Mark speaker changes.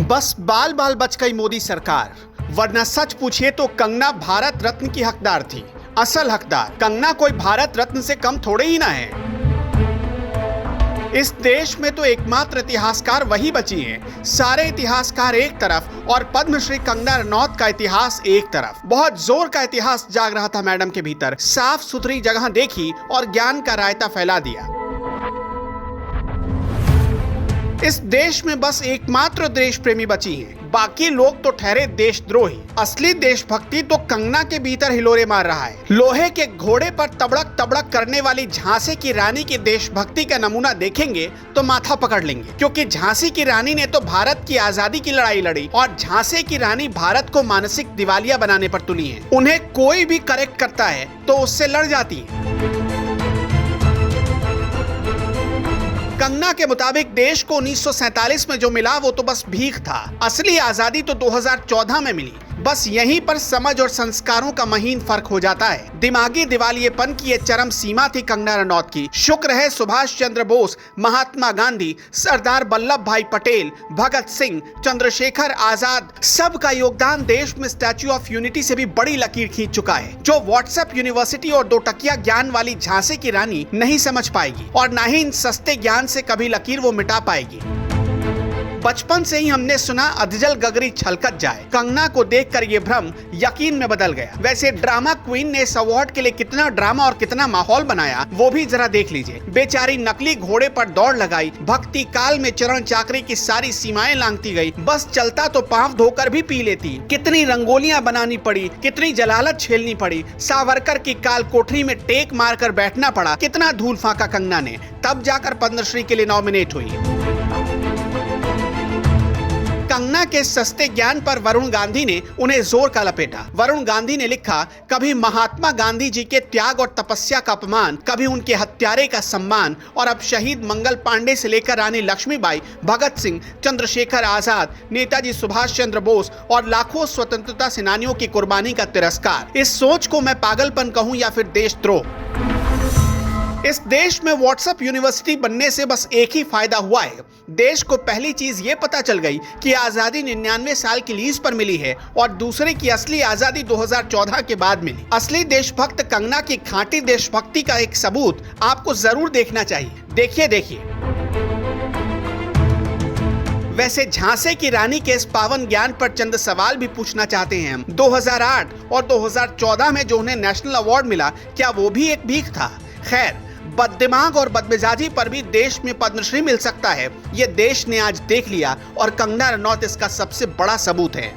Speaker 1: बस बाल बाल बच गई मोदी सरकार, वरना सच पूछिए तो कंगना भारत रत्न की हकदार थी। असल हकदार कंगना कोई भारत रत्न से कम थोड़े ही ना है। इस देश में तो एकमात्र इतिहासकार वही बची हैं। सारे इतिहासकार एक तरफ और पद्मश्री कंगना रनौत का इतिहास एक तरफ। बहुत जोर का इतिहास जाग रहा था मैडम के भीतर। साफ सुथरी जगह देखी और ज्ञान का रायता फैला दिया। इस देश में बस एकमात्र देश प्रेमी बची हैं, बाकी लोग तो ठहरे देशद्रोही। असली देशभक्ति तो कंगना के भीतर हिलोरे मार रहा है। लोहे के घोड़े पर तबड़क तबड़क करने वाली झांसी की रानी की देशभक्ति का नमूना देखेंगे तो माथा पकड़ लेंगे, क्योंकि झांसी की रानी ने तो भारत की आजादी की लड़ाई लड़ी और झांसी की रानी भारत को मानसिक दिवालिया बनाने पर तुली है। उन्हें कोई भी करेक्ट करता है तो उससे लड़ जाती है। कंगना के मुताबिक देश को 1947 में जो मिला वो तो बस भीख था। असली आजादी तो 2014 में मिली। बस यहीं पर समझ और संस्कारों का महीन फर्क हो जाता है। दिमागी दिवालियेपन की ये चरम सीमा थी कंगना रनौत की। शुक्र है सुभाष चंद्र बोस, महात्मा गांधी, सरदार वल्लभ भाई पटेल, भगत सिंह, चंद्रशेखर आजाद, सबका योगदान देश में स्टैच्यू ऑफ यूनिटी से भी बड़ी लकीर खींच चुका है, जो व्हाट्सएप यूनिवर्सिटी और दो टकिया ज्ञान वाली झांसी की रानी नहीं समझ पाएगी और न ही इन सस्ते ज्ञान से कभी लकीर वो मिटा पाएगी। बचपन से ही हमने सुना अधजल गगरी छलकत जाए। कंगना को देखकर ये भ्रम यकीन में बदल गया। वैसे ड्रामा क्वीन ने इस अवार्ड के लिए कितना ड्रामा और कितना माहौल बनाया वो भी जरा देख लीजिए। बेचारी नकली घोड़े पर दौड़ लगाई, भक्ति काल में चरण चाकरी की सारी सीमाएं लांघती गई। बस चलता तो पांव धोकर भी पी लेती। कितनी रंगोलियां बनानी पड़ी, कितनी जलालत झेलनी पड़ी। सावरकर की काल कोठरी में टेक मारकर बैठना पड़ा। कितना धूल फांका कंगना ने, तब जाकर पद्मश्री के लिए नॉमिनेट हुई। कंगना के सस्ते ज्ञान पर वरुण गांधी ने उन्हें जोर का लपेटा। वरुण गांधी ने लिखा, कभी महात्मा गांधी जी के त्याग और तपस्या का अपमान, कभी उनके हत्यारे का सम्मान, और अब शहीद मंगल पांडे से लेकर रानी लक्ष्मीबाई, भगत सिंह, चंद्रशेखर आजाद, नेताजी सुभाष चंद्र बोस और लाखों स्वतंत्रता सेनानियों की कुर्बानी का तिरस्कार। इस सोच को मैं पागलपन कहूं या फिर देशद्रोह। इस देश में व्हाट्सएप यूनिवर्सिटी बनने से बस एक ही फायदा हुआ है। देश को पहली चीज ये पता चल गई कि आजादी 99 साल की लीज पर मिली है और दूसरे की असली आजादी 2014 के बाद मिली। असली देशभक्त कंगना की खांटी देशभक्ति का एक सबूत आपको जरूर देखना चाहिए। देखिए। वैसे झांसी की रानी के इस पावन ज्ञान पर चंद सवाल भी पूछना चाहते हैं हम। 2008 और 2014 में जो उन्हें नेशनल अवार्ड मिला, क्या वो भी एक भीख था? खैर, बददिमाग और बदमिजाजी पर भी देश में पद्मश्री मिल सकता है। ये देश ने आज देख लिया और कंगना रनौत इसका सबसे बड़ा सबूत है।